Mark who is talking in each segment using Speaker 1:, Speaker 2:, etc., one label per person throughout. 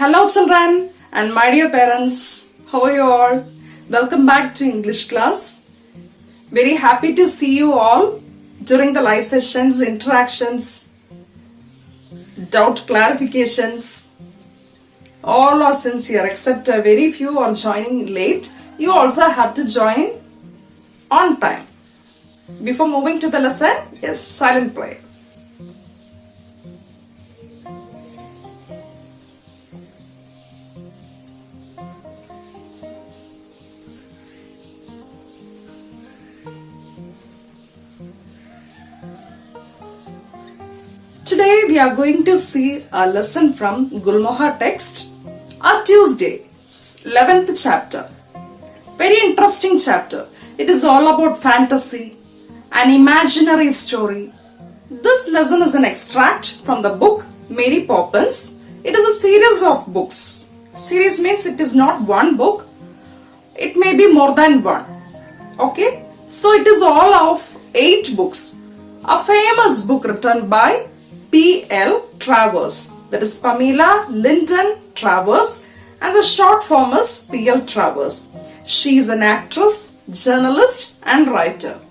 Speaker 1: Hello children and my dear parents, how are you all? Welcome back to English class. Very happy to see you all during the live sessions, interactions, doubt clarifications. All are sincere except very few are joining late. You also have to join on time. Before moving to the lesson, yes, silent prayer. Today we are going to see a lesson from Gulmohar text, a Tuesday, 11th chapter. Very interesting chapter. It is all about fantasy, an imaginary story. This lesson is an extract from the book Mary Poppins. It is a series of books. Series means it is not one book. It may be more than one. Okay? So it is all of 8 books. A famous book written by P.L. Travers, that is Pamela Lyndon Travers, and the short form is P.L. Travers. She is an actress, journalist and writer.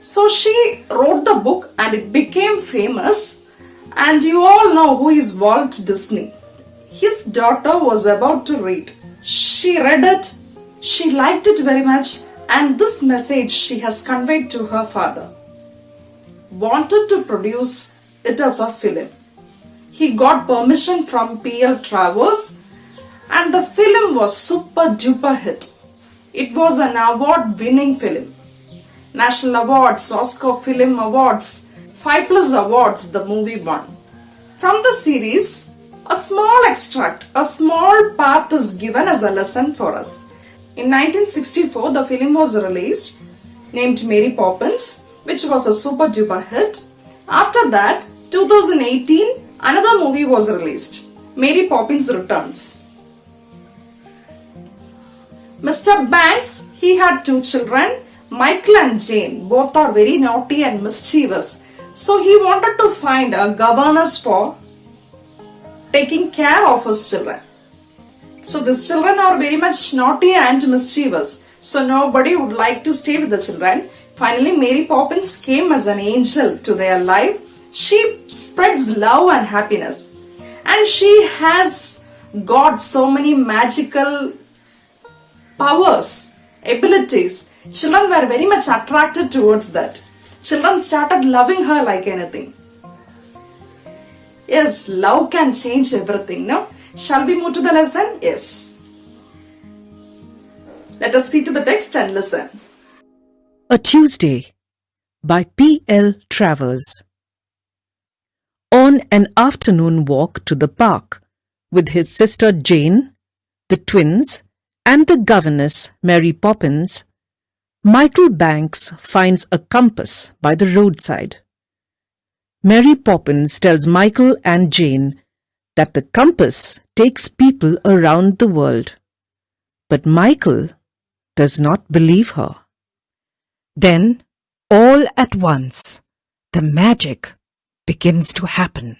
Speaker 1: So she wrote the book and it became famous, and you all know who is Walt Disney. His daughter was about to read. She read it, she liked it very much, and this message she has conveyed to her father. Wanted to produce it as a film. He got permission from P.L. Travers and the film was super duper hit. It was an award winning film. National Awards, Oscar Film Awards, 5+ awards the movie won. From the series, a small extract, a small part is given as a lesson for us. In 1964, the film was released named Mary Poppins, which was a super duper hit. After that, 2018, another movie was released, Mary Poppins Returns. Mr. Banks, he had 2 children, Michael and Jane. Both are very naughty and mischievous. So he wanted to find a governess for taking care of his children. So these children are very much naughty and mischievous. So nobody would like to stay with the children. Finally, Mary Poppins came as an angel to their life. She spreads love and happiness. And she has got so many magical powers, abilities. Children were very much attracted towards that. Children started loving her like anything. Yes, love can change everything, no? Shall we move to the lesson? Yes. Let us see to the text and listen.
Speaker 2: A Tuesday by P.L. Travers. On an afternoon walk to the park with his sister Jane, the twins, and the governess Mary Poppins, Michael Banks finds a compass by the roadside. Mary Poppins tells Michael and Jane that the compass takes people around the world, but Michael does not believe her. Then, all at once, the magic begins to happen.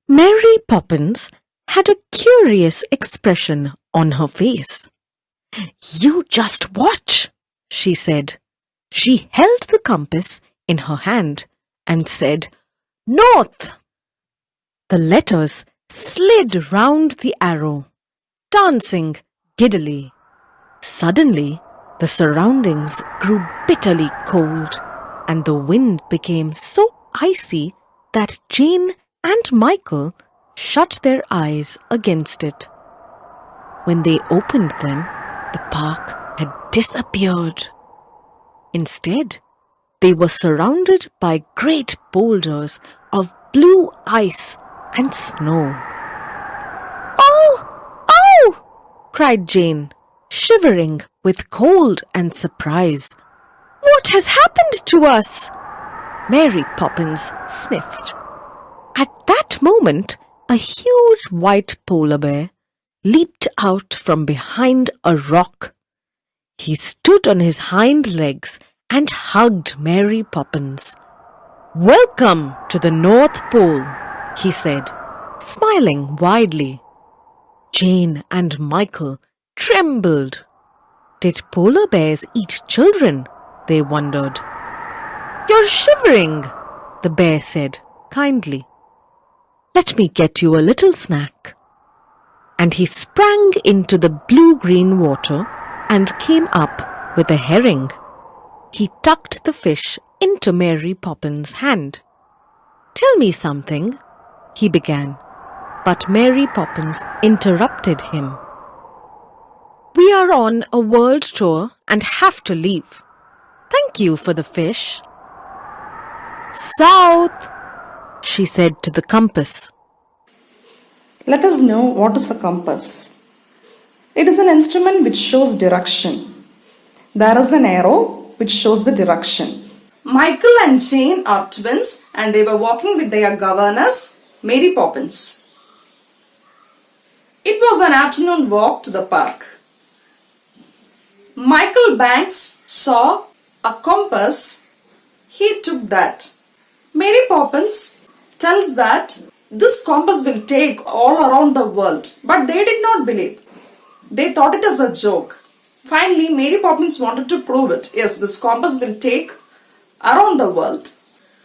Speaker 3: Mary Poppins had a curious expression on her face. "You just watch," she said. She held the compass in her hand and said, "North." The letters slid round the arrow, dancing giddily. Suddenly, the surroundings grew bitterly cold, and the wind became so icy that Jane and Michael shut their eyes against it. When they opened them, the park had disappeared. Instead, they were surrounded by great boulders of blue ice and snow. "Oh! Oh!" cried Jane, shivering with cold and surprise. "What has happened to us?" Mary Poppins sniffed. At that moment, a huge white polar bear leaped out from behind a rock. He stood on his hind legs and hugged Mary Poppins. "Welcome to the North Pole," he said. smiling widely. Jane and Michael trembled. Did polar bears eat children? They wondered. You're shivering, the bear said kindly. Let me get you a little snack. And he sprang into the blue-green water and came up with a herring. He tucked the fish into Mary Poppins' hand. Tell me something, he began, but Mary Poppins interrupted him. We are on a world tour and have to leave. Thank you for the fish. South, she said to the compass.
Speaker 1: Let us know what is a compass. It is an instrument which shows direction. There is an arrow which shows the direction. Michael and Jane are twins and they were walking with their governess, Mary Poppins. It was an afternoon walk to the park. Michael Banks saw a compass. He took that. Mary Poppins tells that this compass will take all around the world, but they did not believe. They thought it as a joke. Finally, Mary Poppins wanted to prove it. Yes, this compass will take around the world.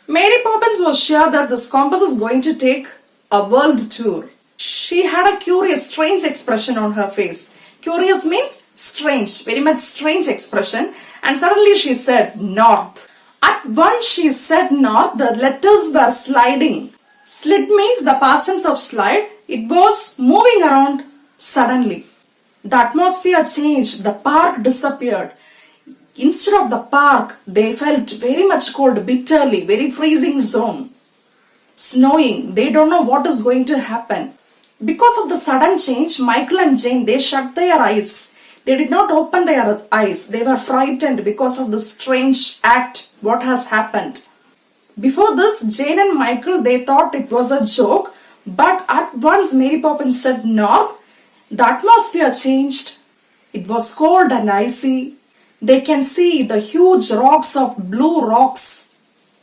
Speaker 1: Mary Poppins was sure that this compass is going to take a world tour. She had a curious, strange expression on her face. Curious means strange, very much strange expression. And suddenly she said, North. At once she said north, the letters were sliding. Slid means the past tense of slide. It was moving around suddenly. The atmosphere changed. The park disappeared. Instead of the park, they felt very much cold, bitterly, very freezing zone. Snowing. They don't know what is going to happen. Because of the sudden change, Michael and Jane, they shut their eyes. They did not open their eyes. They were frightened because of the strange act, what has happened. Before this, Jane and Michael, they thought it was a joke. But at once Mary Poppins said north, the atmosphere changed. It was cold and icy. They can see the huge rocks of blue rocks.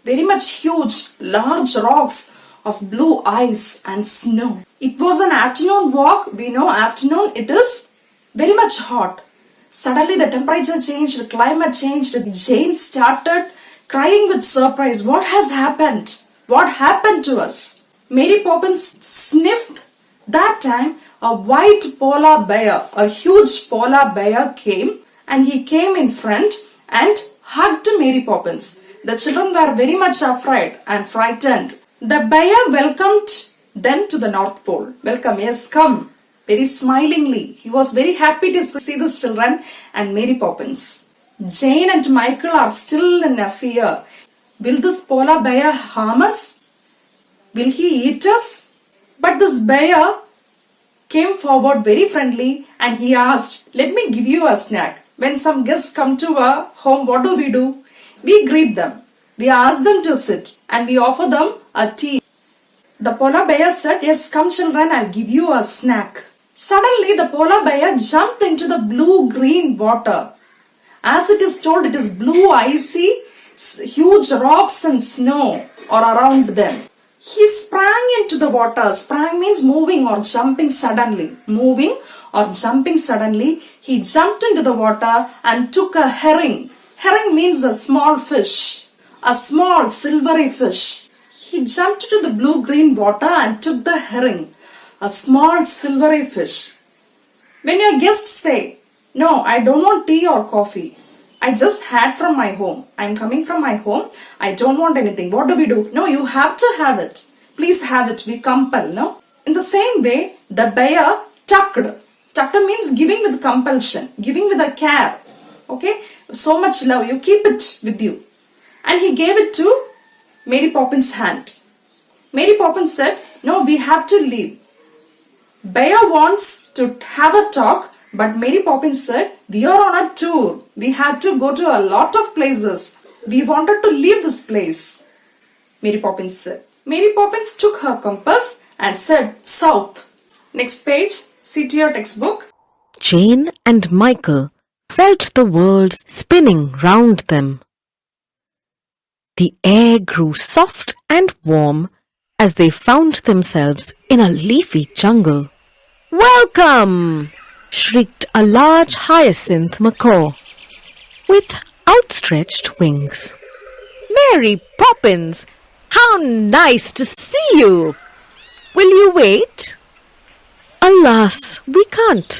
Speaker 1: Very much huge, large rocks of blue ice and snow. It was an afternoon walk. We know afternoon it is very much hot. Suddenly the temperature changed, the climate changed. Jane started crying with surprise. What has happened? What happened to us? Mary Poppins sniffed. That time a white polar bear, a huge polar bear came, and he came in front and hugged Mary Poppins. The children were very much afraid and frightened. The bear welcomed them to the North Pole. Welcome, yes, come. Very smilingly. He was very happy to see the children and Mary Poppins. Jane and Michael are still in a fear. Will this polar bear harm us? Will he eat us? But this bear came forward very friendly and he asked, let me give you a snack. When some guests come to our home, what do? We greet them. We ask them to sit and we offer them a tea. The polar bear said, yes, come children, I'll give you a snack. Suddenly the polar bear jumped into the blue-green water. As it is told, it is blue, icy, huge rocks and snow are around them. He sprang into the water. Sprang means moving or jumping suddenly. Moving or jumping suddenly. He jumped into the water and took a herring. Herring means a small fish. A small silvery fish. He jumped into the blue-green water and took the herring. A small silvery fish. When your guests say, no, I don't want tea or coffee. I just had from my home. I'm coming from my home. I don't want anything. What do? No, you have to have it. Please have it. We compel, no? In the same way, the bear tucked. Tucked means giving with compulsion. Giving with a care. Okay? So much love. You keep it with you. And he gave it to Mary Poppins' hand. Mary Poppins said, no, we have to leave. Bear wants to have a talk, but Mary Poppins said, we are on a tour. We have to go to a lot of places. We wanted to leave this place. Mary Poppins said. Mary Poppins took her compass and said, south. Next page, see to your textbook.
Speaker 3: Jane and Michael felt the world spinning round them. The air grew soft and warm as they found themselves in a leafy jungle. "Welcome!" shrieked a large hyacinth macaw with outstretched wings. "Mary Poppins, how nice to see you! Will you wait?" "Alas, we can't.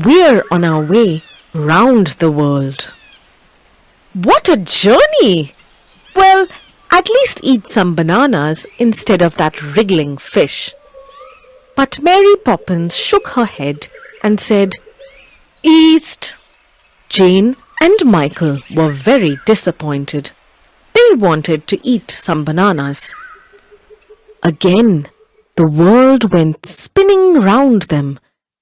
Speaker 3: We're on our way round the world." "What a journey! Well, at least eat some bananas instead of that wriggling fish." But Mary Poppins shook her head and said, "East." Jane and Michael were very disappointed. They wanted to eat some bananas. Again, the world went spinning round them,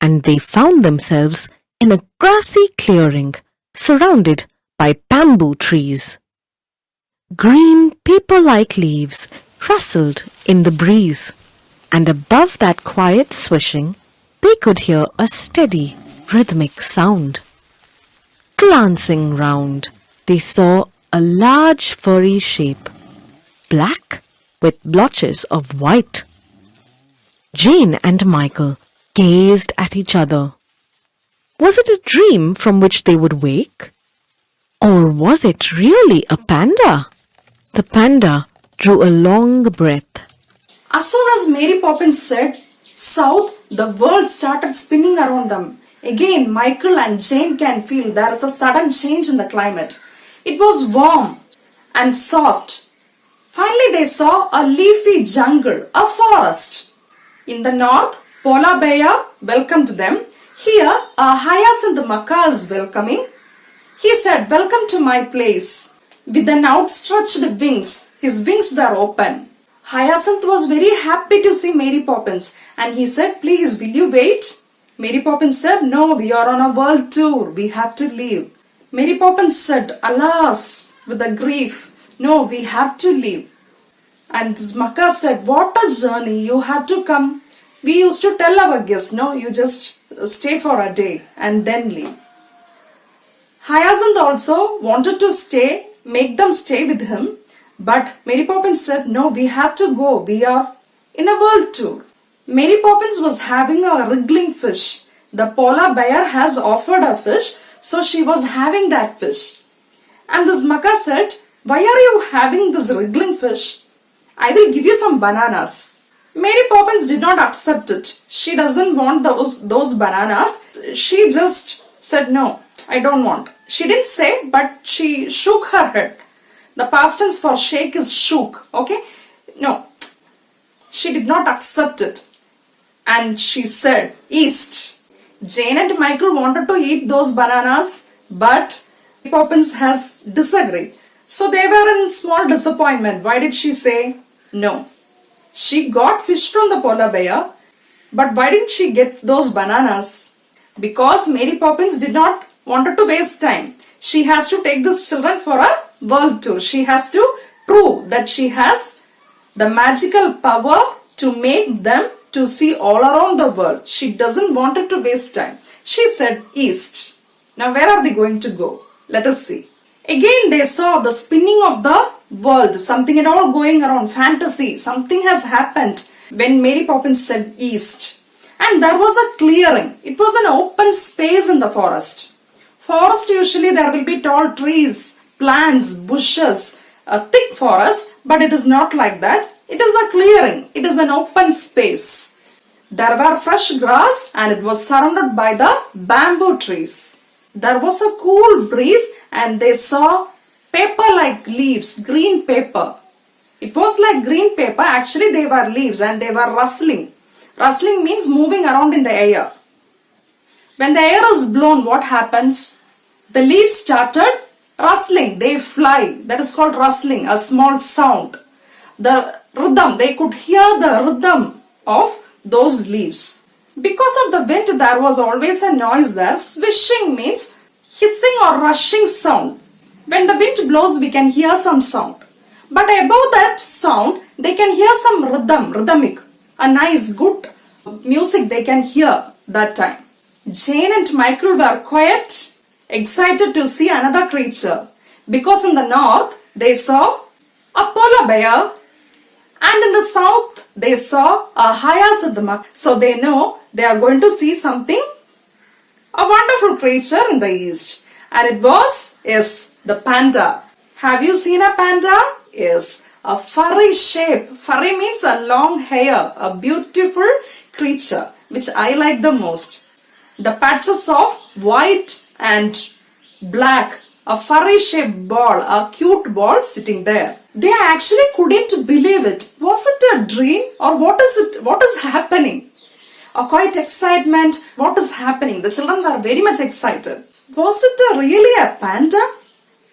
Speaker 3: and they found themselves in a grassy clearing surrounded by bamboo trees. Green paper-like leaves rustled in the breeze, and above that quiet swishing, they could hear a steady, rhythmic sound. Glancing round, they saw a large furry shape, black with blotches of white. Jane and Michael gazed at each other. Was it a dream from which they would wake? Or was it really a panda? The panda drew a long breath.
Speaker 1: As soon as Mary Poppins said south, the world started spinning around them. Again, Michael and Jane can feel there is a sudden change in the climate. It was warm and soft. Finally, they saw a leafy jungle, a forest. In the north, polar bear welcomed them. Here, a hyacinth macaw is welcoming. He said, "Welcome to my place." With an outstretched wings, his wings were open. Hyacinth was very happy to see Mary Poppins and he said, "Please, will you wait?" Mary Poppins said, "No, we are on a world tour. We have to leave." Mary Poppins said, "Alas," with a grief, "No, we have to leave." And this macaw said, "What a journey. You have to come. We used to tell our guests, no, you just stay for a day and then leave." Hyacinth also wanted to stay, make them stay with him. But Mary Poppins said, "No, we have to go. We are in a world tour." Mary Poppins was having a wriggling fish. The polar bear has offered a fish, so she was having that fish. And this macaw said, "Why are you having this wriggling fish? I will give you some bananas." Mary Poppins did not accept it. She doesn't want those bananas. She just said, "No, I don't want." She didn't say, but she shook her head. The past tense for shake is shook, okay? No, she did not accept it. And she said, "East." Jane and Michael wanted to eat those bananas, but Poppins has disagreed. So they were in small disappointment. Why did she say no? She got fish from the polar bear, but why didn't she get those bananas? Because Mary Poppins did not wanted to waste time. She has to take these children for a world tour. She has to prove that she has the magical power to make them to see all around the world. She doesn't want it to waste time. She said east. Now where are they going to go? Let us see. Again they saw the spinning of the world. Something at all going around. Fantasy. Something has happened when Mary Poppins said east. And there was a clearing. It was an open space in the forest. Forest, usually there will be tall trees, plants, bushes, a thick forest, but it is not like that. It is a clearing. It is an open space. There were fresh grass and it was surrounded by the bamboo trees. There was a cool breeze and they saw paper-like leaves, green paper. It was like green paper. Actually, they were leaves and they were rustling. Rustling means moving around in the air. When the air is blown, what happens? The leaves started rustling. They fly. That is called rustling, a small sound. The rhythm, they could hear the rhythm of those leaves. Because of the wind, there was always a noise there. Swishing means hissing or rushing sound. When the wind blows, we can hear some sound. But above that sound, they can hear some rhythm, rhythmic. A nice, good music they can hear that time. Jane and Michael were quiet, excited to see another creature. Because in the north, they saw a polar bear And in the south, they saw a hyacinth, so they know they are going to see something, a wonderful creature in the east. And it was, yes, the panda. Have you seen a panda? Yes, a furry shape. Furry means a long hair, a beautiful creature, which I like the most. The patches of white and black, a furry shaped ball, a cute ball sitting there. They actually couldn't believe it. Was it a dream or what is it? What is happening? A quite excitement. What is happening? The children are very much excited. Was it really a panda?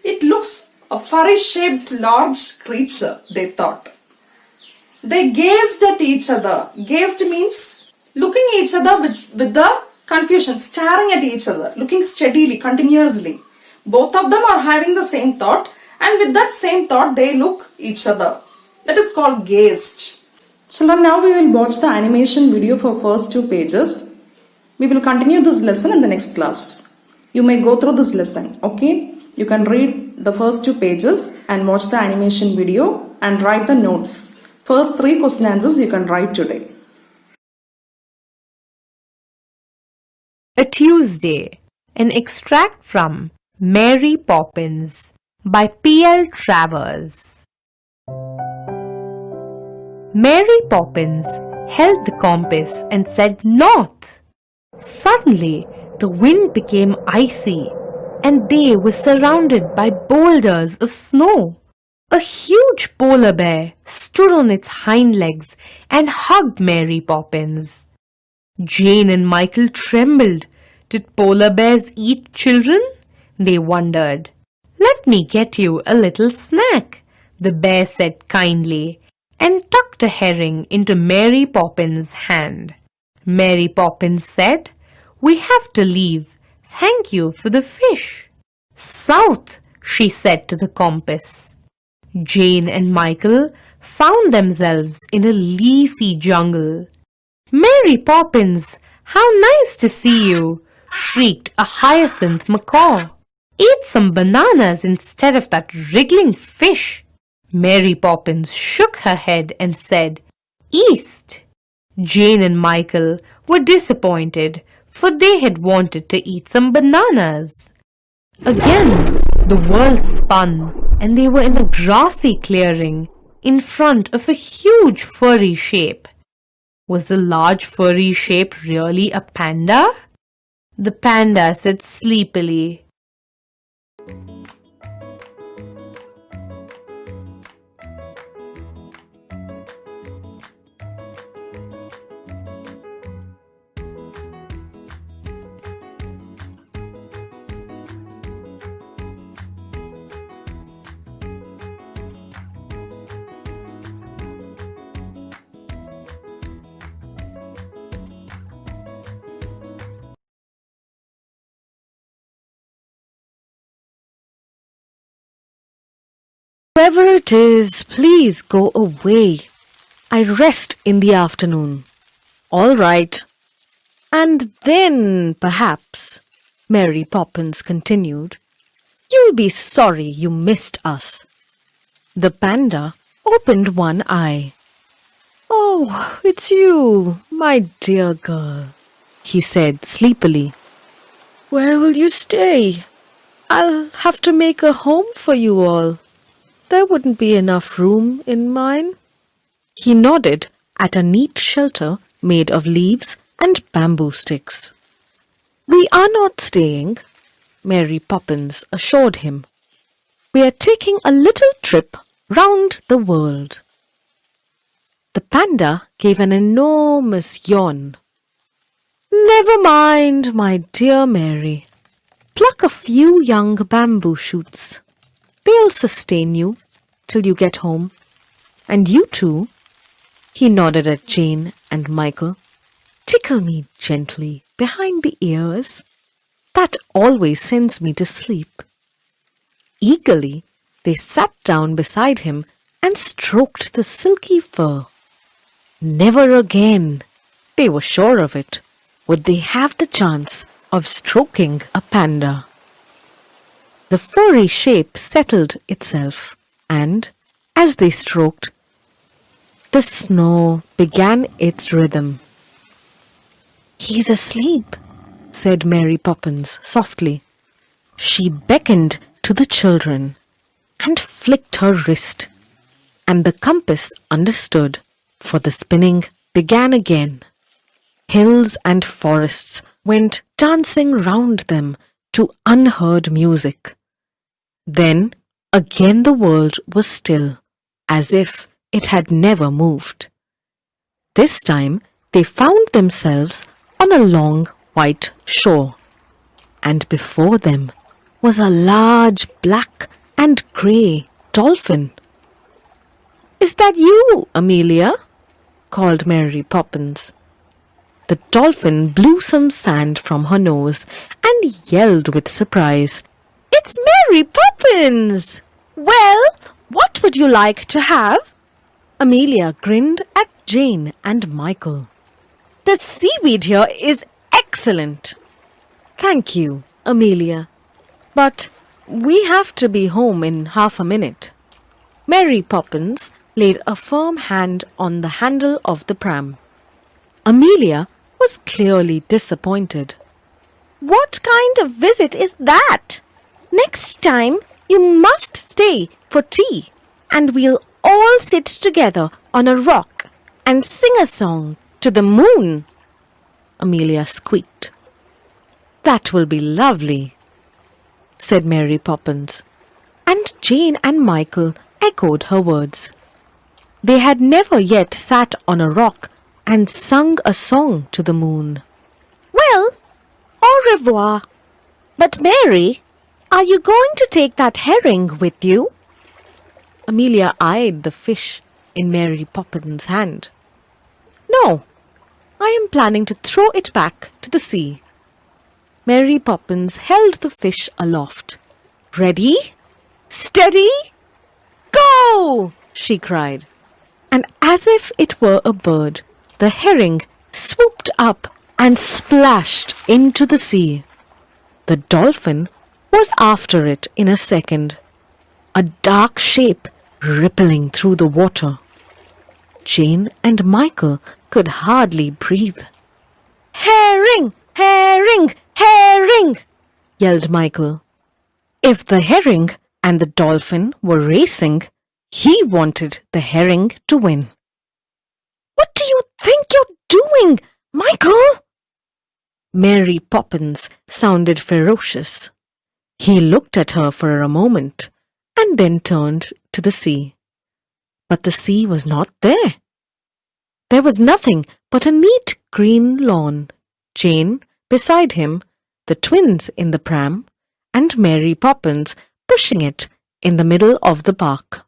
Speaker 1: It looks a furry shaped large creature, they thought. They gazed at each other. Gazed means looking at each other with the confusion, staring at each other, looking steadily, continuously. Both of them are having the same thought, and with that same thought they look each other. That is called gazed. Children, now we will watch the animation video for first 2 pages. We will continue this lesson in the next class. You may go through this lesson, okay? You can read the first 2 pages and watch the animation video and write the notes. First 3 question answers you can write today.
Speaker 4: A Tuesday, an extract from Mary Poppins by P.L. Travers. Mary Poppins held the compass and said north. Suddenly, the wind became icy and they were surrounded by boulders of snow. A huge polar bear stood on its hind legs and hugged Mary Poppins. Jane and Michael trembled. Did polar bears eat children? They wondered. Let me get you a little snack, the bear said kindly, and tucked a herring into Mary Poppins' hand. Mary Poppins said, We have to leave. Thank you for the fish. South, she said to the compass. Jane and Michael found themselves in a leafy jungle. Mary Poppins, how nice to see you, shrieked a hyacinth macaw. Eat some bananas instead of that wriggling fish. Mary Poppins shook her head and said, East. Jane and Michael were disappointed, for they had wanted to eat some bananas. Again, the world spun, and they were in a grassy clearing in front of a huge furry shape. Was the large furry shape really a panda? The panda said sleepily,
Speaker 3: Whoever it is, please go away. I rest in the afternoon. All right. And then, perhaps, Mary Poppins continued, you'll be sorry you missed us. The panda opened one eye. Oh, it's you, my dear girl, he said sleepily. Where will you stay? I'll have to make a home for you all. There wouldn't be enough room in mine. He nodded at a neat shelter made of leaves and bamboo sticks. We are not staying, Mary Poppins assured him. We are taking a little trip round the world. The panda gave an enormous yawn. Never mind, my dear Mary. Pluck a few young bamboo shoots. They'll sustain you till you get home. And you too, he nodded at Jane and Michael, tickle me gently behind the ears. That always sends me to sleep. Eagerly, they sat down beside him and stroked the silky fur. Never again, they were sure of it, would they have the chance of stroking a panda. The furry shape settled itself, and, as they stroked, The snow began its rhythm. "He's asleep," said Mary Poppins softly. She beckoned to the children and flicked her wrist, and the compass understood, for the spinning began again. Hills and forests went dancing round them to unheard music. Then again the world was still, as if it had never moved. This time they found themselves on a long white shore, and before them was a large black and grey dolphin. "Is that you, Amelia?" called Mary Poppins. The dolphin blew some sand from her nose and yelled with surprise, "It's Mary Poppins! Well, what would you like to have?" Amelia grinned at Jane and Michael. "The seaweed here is excellent." "Thank you, Amelia. But we have to be home in half a minute." Mary Poppins laid a firm hand on the handle of the pram. Amelia was clearly disappointed. "What kind of visit is that? Next time you must stay for tea, and we'll all sit together on a rock and sing a song to the moon," Amelia squeaked. "That will be lovely," said Mary Poppins, and Jane and Michael echoed her words. They had never yet sat on a rock and sung a song to the moon. "Well, au revoir. But Mary, are you going to take that herring with you?" Amelia eyed the fish in Mary Poppins' hand. "No, I am planning to throw it back to the sea." Mary Poppins held the fish aloft. "Ready? Steady? Go!" she cried. And as if it were a bird, the herring swooped up and splashed into the sea. The dolphin was after it in a second, a dark shape rippling through the water. Jane and Michael could hardly breathe. "Herring! Herring! Herring!" yelled Michael. If the herring and the dolphin were racing, he wanted the herring to win. "What do you think you're doing, Michael?" Mary Poppins sounded ferocious. He looked at her for a moment and then turned to the sea. But the sea was not there. There was nothing but a neat green lawn, Jane beside him, the twins in the pram, and Mary Poppins pushing it in the middle of the park.